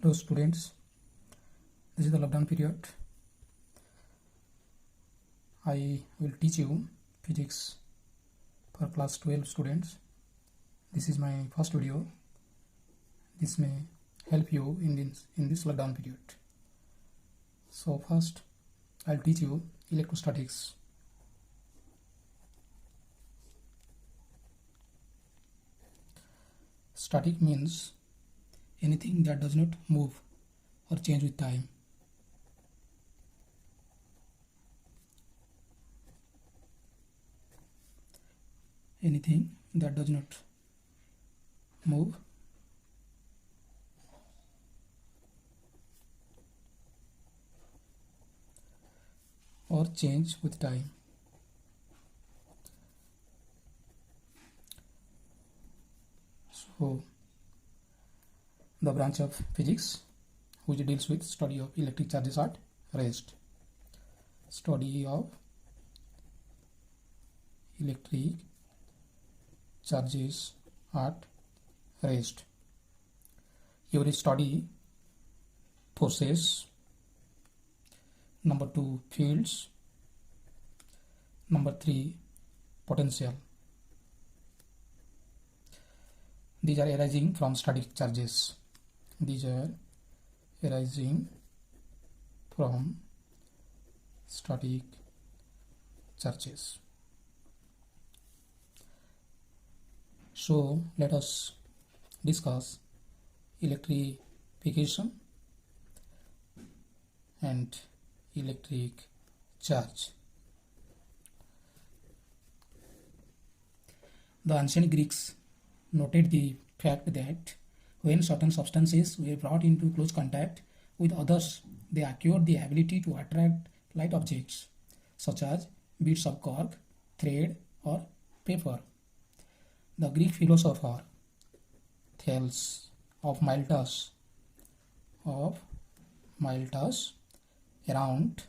Hello students, this is the lockdown period. I will teach you physics for class 12 students. This is my first video. This may help you in this lockdown period. So first I'll teach you electrostatics. Static means anything that does not move or change with time. Anything that does not move or change with time. So the branch of physics which deals with study of electric charges at rest. Study of electric charges at rest. You will study forces, number 2 fields, number 3 potential. These are arising from static charges. These are arising from static charges. So let us discuss electrification and electric charge. The ancient Greeks noted the fact that when certain substances were brought into close contact with others, they acquired the ability to attract light objects such as bits of cork, thread, or paper. The Greek philosopher Thales of Miletus around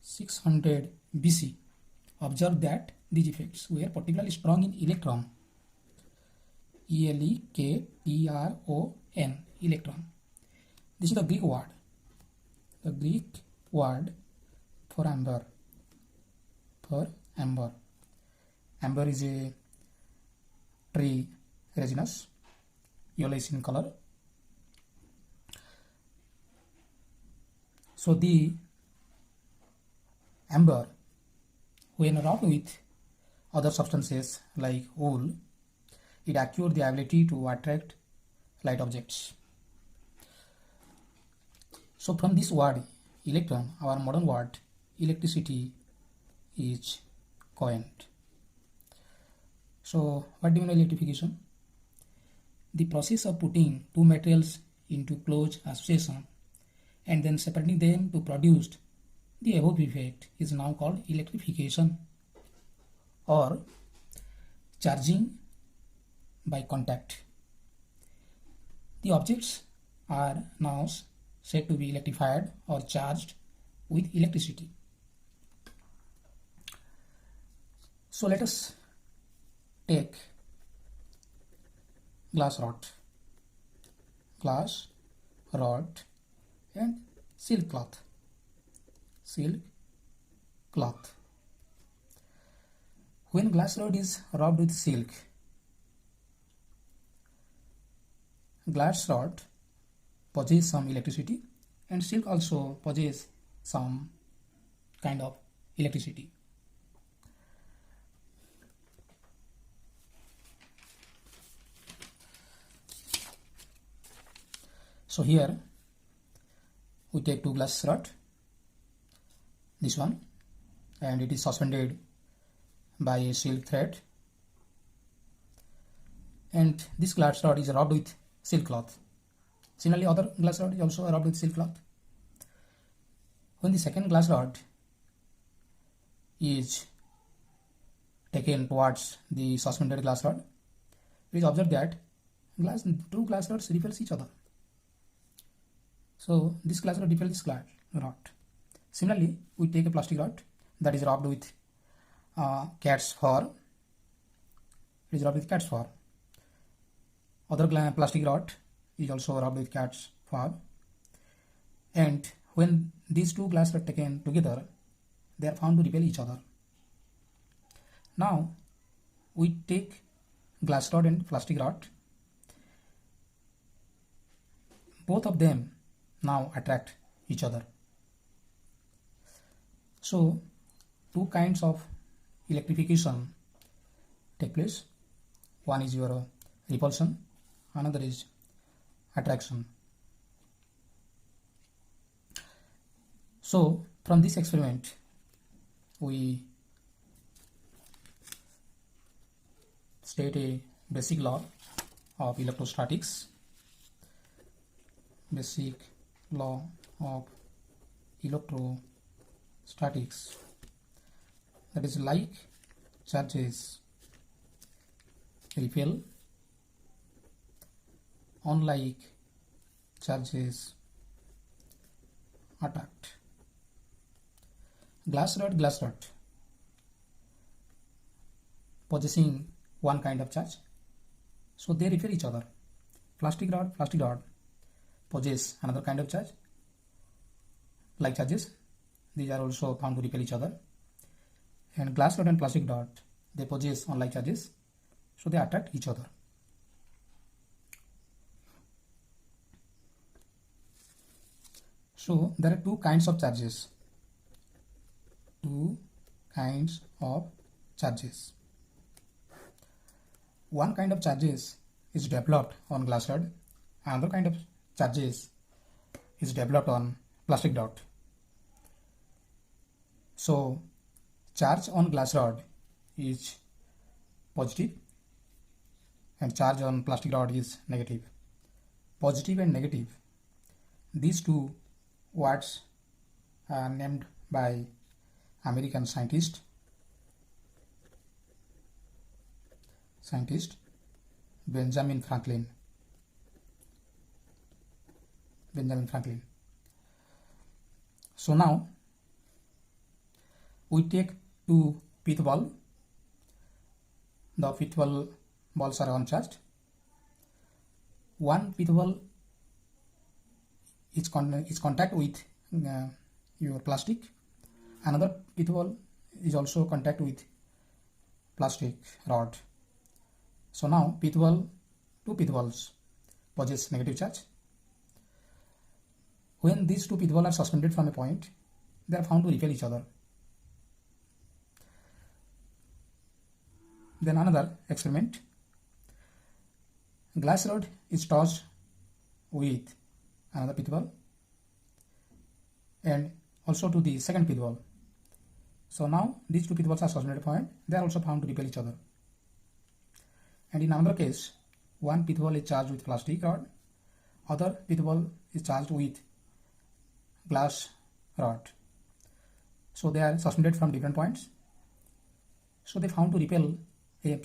600 BC observed that these effects were particularly strong in electron. E-L-E-K-T-R-O-N, electron. This is the Greek word. The Greek word for amber. Amber is a tree resinous, yellowish in color. So the amber, when rubbed with other substances like wool, it acquired the ability to attract light objects. So from this word electron, our modern word electricity is coined. So what do you know electrification? The process of putting two materials into close association and then separating them to produce the above effect is now called electrification or charging by contact. The objects are now said to be electrified or charged with electricity. So let us take glass rod and silk cloth. When glass rod is rubbed with silk, glass rod possesses some electricity and silk also possesses some kind of electricity. So here we take two glass rod, this one, and it is suspended by a silk thread, and this glass rod is rubbed with silk cloth. Similarly, other glass rod is also rubbed with silk cloth. When the second glass rod is taken towards the suspended glass rod, it is observed that two glass rods repels each other. So this glass rod repels this glass rod. Similarly, we take a plastic rod that is rubbed with cat's fur. It is rubbed with cat's fur. Other plastic rod is also rubbed with cat's for, and when these two glass are taken together, they are found to repel each other. Now we take glass rod and plastic rod. Both of them now attract each other. So two kinds of electrification take place. One is your repulsion, another is attraction. So from this experiment we state a basic law of electrostatics. Basic law of electrostatics, that is, like charges repel, unlike charges attract. Glass rod possessing one kind of charge, so they repel each other. Plastic rod possess another kind of charge, like charges. These are also found to repel each other. And glass rod and plastic rod, they possess unlike charges, so they attract each other. So there are two kinds of charges. One kind of charges is developed on glass rod, another kind of charges is developed on plastic rod. So charge on glass rod is positive and charge on plastic rod is negative. Positive and negative, these two words are named by American scientist Benjamin Franklin. So now we take two pith balls. The pith balls are uncharged. One pith ball is contact with your plastic. Another pith ball is also contact with plastic rod. So now two pith balls possess negative charge. When these two pith balls are suspended from a point, they are found to repel each other. Then another experiment. Glass rod is touched with another pith ball and also to the second pith ball. So now these two pith balls are suspended at a point, they are also found to repel each other. And in another case, one pith ball is charged with plastic rod, other pith ball is charged with glass rod. So they are suspended from different points. So they found to repel,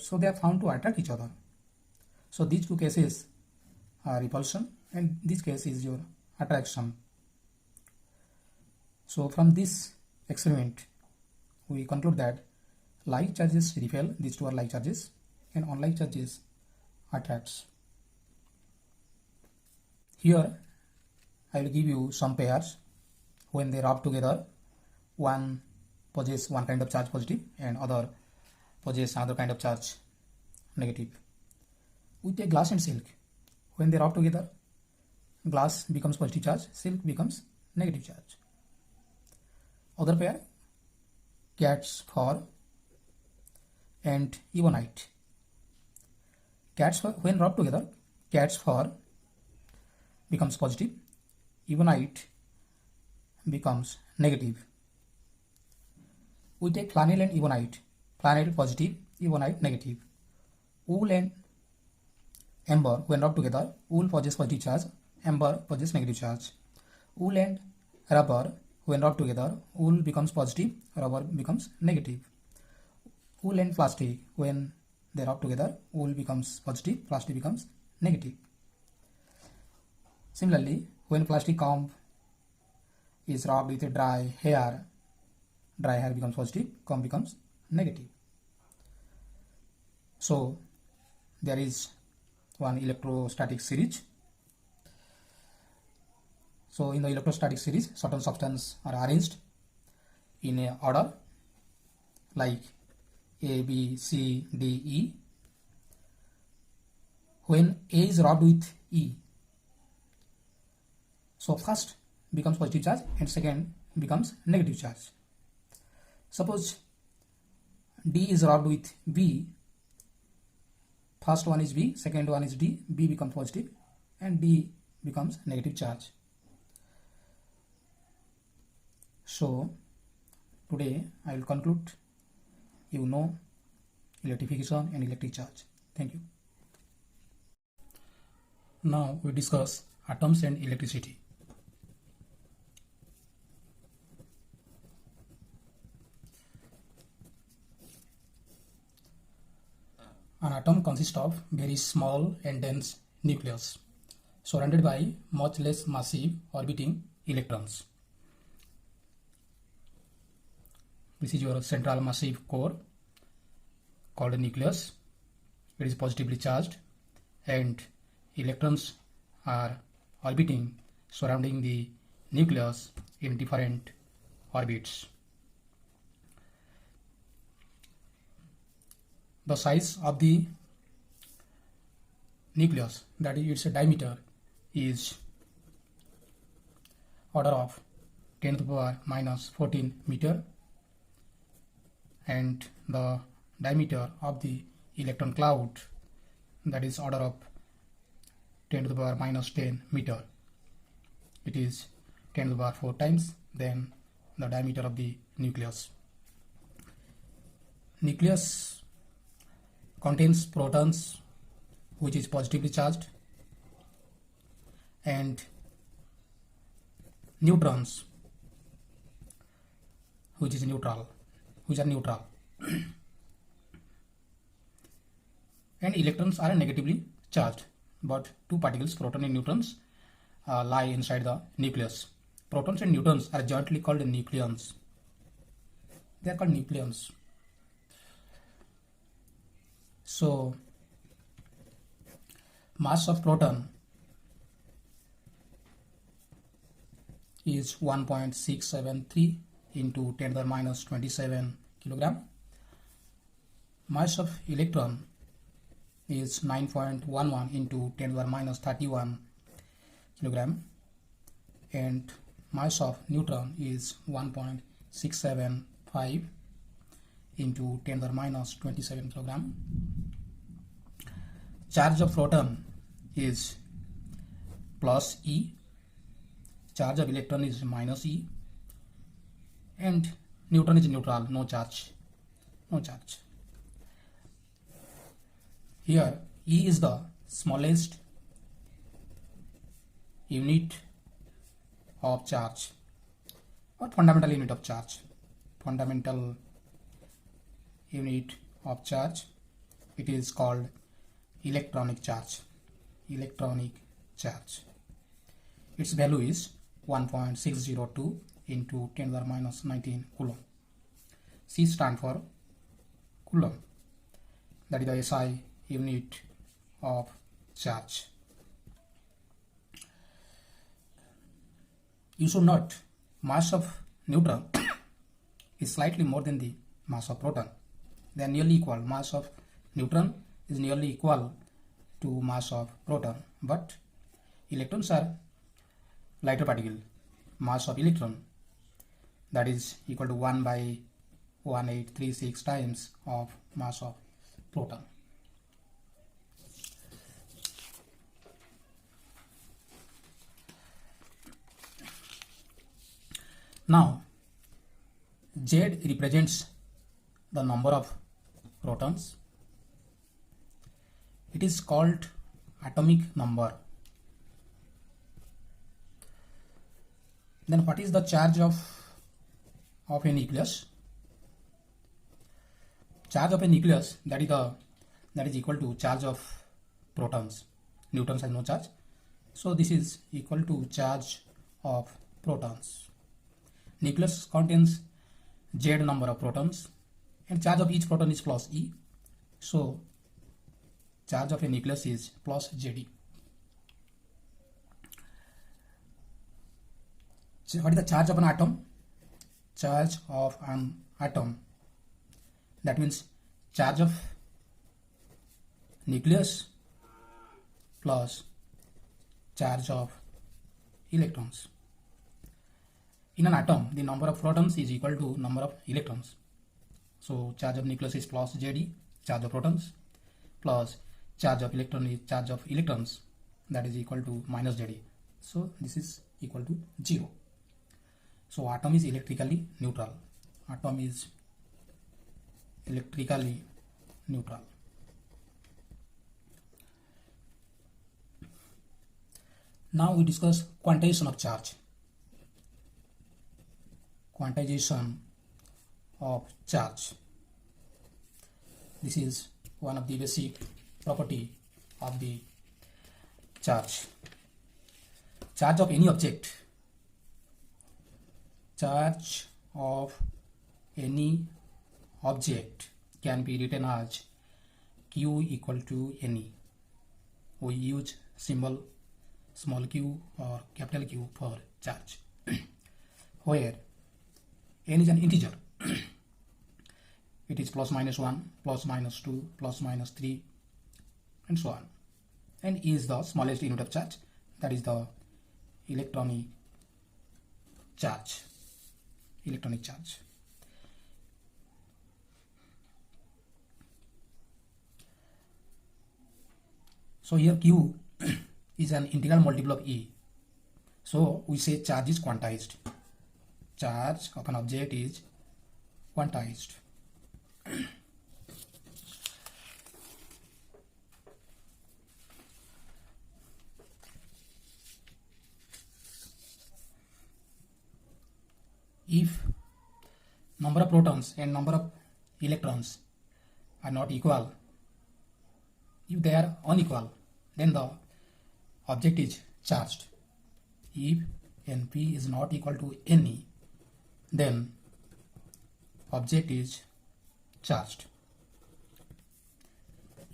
so they are found to attract each other. So these two cases are repulsion and this case is your attraction. So from this experiment we conclude that like charges repel, these two are like charges, and unlike charges attracts. Here I will give you some pairs. When they rub together, one possesses one kind of charge positive and other possesses another kind of charge negative. We take glass and silk. When they rub together, glass becomes positive charge, silk becomes negative charge. Other pair, cat's fur and ebonite. Cat's fur, when rubbed together, cat's fur becomes positive, ebonite becomes negative. We take flannel and ebonite. Flannel positive, ebonite negative. Wool and amber, when rubbed together, wool possesses positive charge, amber possesses negative charge. Wool and rubber, when rubbed together, wool becomes positive, rubber becomes negative. Wool and plastic, when they rub together, wool becomes positive, plastic becomes negative. Similarly, when plastic comb is rubbed with a dry hair becomes positive, comb becomes negative. So there is one electrostatic series. So in the electrostatic series, certain substances are arranged in a order like A, B, C, D, E. When A is rubbed with E, so first becomes positive charge and second becomes negative charge. Suppose D is rubbed with B, first one is B, second one is D, B becomes positive and D becomes negative charge. So today I will conclude. You know electrification and electric charge. Thank you. Now we discuss atoms and electricity. An atom consists of very small and dense nucleus surrounded by much less massive orbiting electrons. This is your central massive core called a nucleus. It is positively charged and electrons are orbiting surrounding the nucleus in different orbits. The size of the nucleus, that is its diameter, is order of 10 to the power minus 14 meter, and the diameter of the electron cloud, that is order of 10 to the power minus 10 meter. It is 10 to the power 4 times than the diameter of the nucleus. Nucleus contains protons, which is positively charged, and neutrons, which are neutral. And electrons are negatively charged, but two particles, proton and neutrons, lie inside the nucleus. Protons and neutrons are jointly called nucleons. They are called nucleons. So mass of proton is 1.673 into 10 to the minus 27 kilogram. Mass of electron is 9.11 into 10 to the minus 31 kilogram, and mass of neutron is 1.675 into 10 to the minus 27 kilogram. Charge of proton is plus E, charge of electron is minus E, and neutron is neutral, no charge. Here E is the smallest unit of charge or fundamental unit of charge. Fundamental unit of charge, it is called electronic charge. Its value is 1.602 into 10 to the minus 19 coulomb. C stand for coulomb, that is the SI unit of charge. You should note mass of neutron is slightly more than the mass of proton. They are nearly equal. Mass of neutron is nearly equal to mass of proton, but electrons are lighter particle. Mass of electron, that is equal to 1 by 1836 times of mass of proton. Now Z represents the number of protons. It is called atomic number. Then what is the charge of a nucleus? Charge of a nucleus, that is equal to charge of protons. Neutrons have no charge, so this is equal to charge of protons. Nucleus contains Z number of protons, and charge of each proton is plus E, so charge of a nucleus is plus ZE. what is the charge of an atom? Charge of an atom, that means charge of nucleus plus charge of electrons. In an atom, the number of protons is equal to number of electrons. So charge of nucleus is plus Jd, charge of protons, plus charge of electron is charge of electrons, that is equal to minus Jd. So this is equal to 0. So atom is electrically neutral. Atom is electrically neutral. Now we discuss quantization of charge. Quantization of charge. This is one of the basic property of the charge. Charge of any object. Charge of any object can be written as Q equal to NE. We use symbol small q or capital Q for charge, where n is an integer. It is plus minus 1, plus minus 2, plus minus 3, and so on. And E is the smallest unit of charge, that is the electronic charge. Electronic charge. So here Q is an integral multiple of E. So we say charge is quantized. Charge of an object is quantized. If number of protons and number of electrons are not equal, if they are unequal, then the object is charged. If Np is not equal to Ne, then object is charged.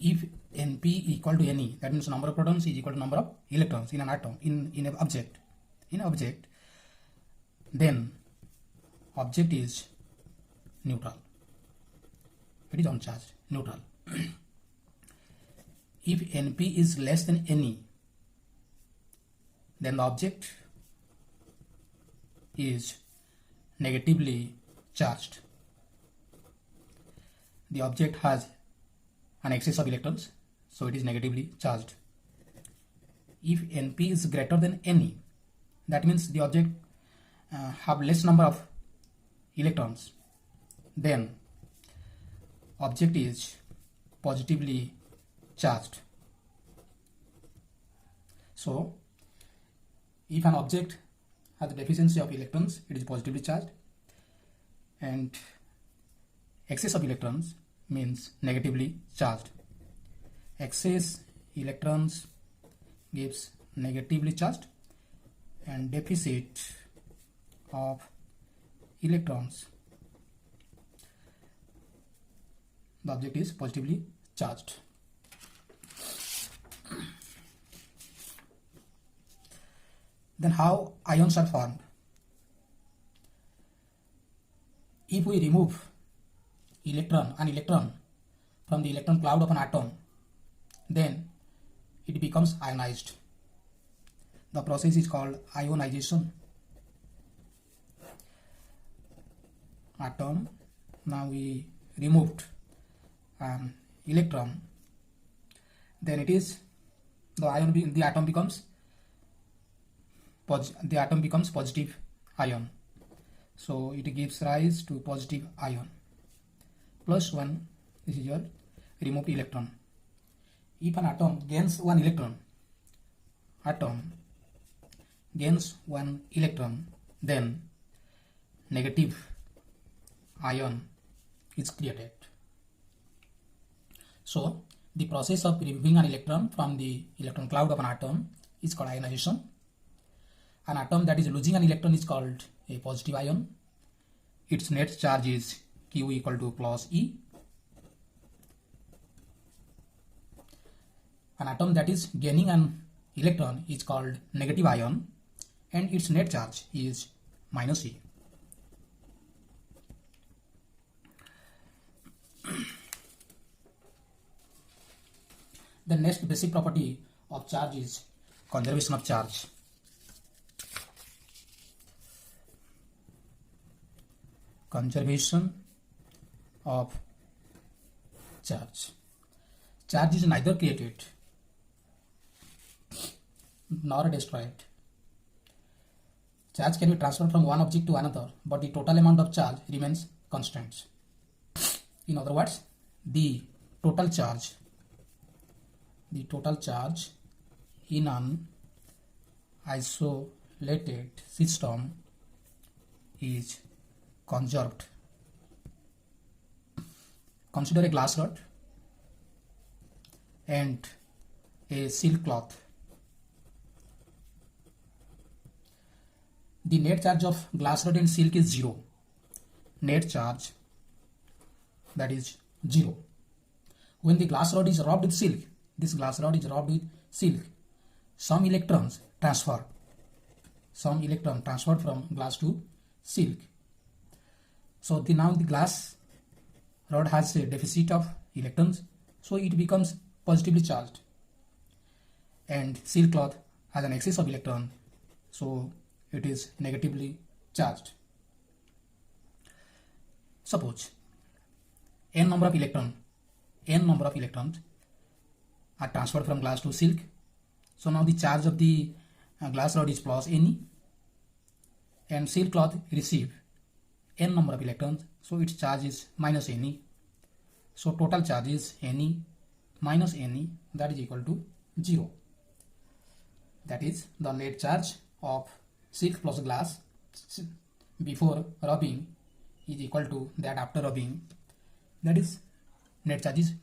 If Np equal to Ne, that means number of protons is equal to number of electrons in an atom, in an object. In an object, then object is neutral. It is uncharged, neutral. If Np is less than Ne, then the object is negatively charged. The object has an excess of electrons, so it is negatively charged. If Np is greater than Ne, that means the object have less number of electrons, then object is positively charged. So if an object has a deficiency of electrons, it is positively charged, and excess of electrons means negatively charged. Excess electrons gives negatively charged, and deficit of electrons, the object is positively charged. Then how ions are formed? If we remove an electron from the electron cloud of an atom, then it becomes ionized. The process is called ionization. Atom, now we removed an electron, then it is the atom becomes positive ion. So it gives rise to positive ion. Plus 1, this is your removed electron. If an atom gains one electron, then negative ion is created. So the process of removing an electron from the electron cloud of an atom is called ionization. An atom that is losing an electron is called a positive ion. Its net charge is Q equal to plus E. An atom that is gaining an electron is called negative ion, and its net charge is minus E. The next basic property of charge is conservation of charge. Conservation of charge. Charge is neither created nor destroyed. Charge can be transferred from one object to another, but the total amount of charge remains constant. In other words, the total charge in an isolated system is conserved. Consider a glass rod and a silk cloth. The net charge of glass rod and silk is 0. Net charge, that is 0. When the glass rod is rubbed with silk, some electrons transferred from glass to silk. So now the glass rod has a deficit of electrons, so it becomes positively charged, and silk cloth has an excess of electron, so it is negatively charged. Suppose n number of electrons are transferred from glass to silk. So now the charge of the glass rod is plus Ne, and silk cloth receive n number of electrons, so its charge is minus Ne. So total charge is Ne minus Ne, that is equal to 0. That is the net charge of silk plus glass before rubbing is equal to that after rubbing, that is net charge is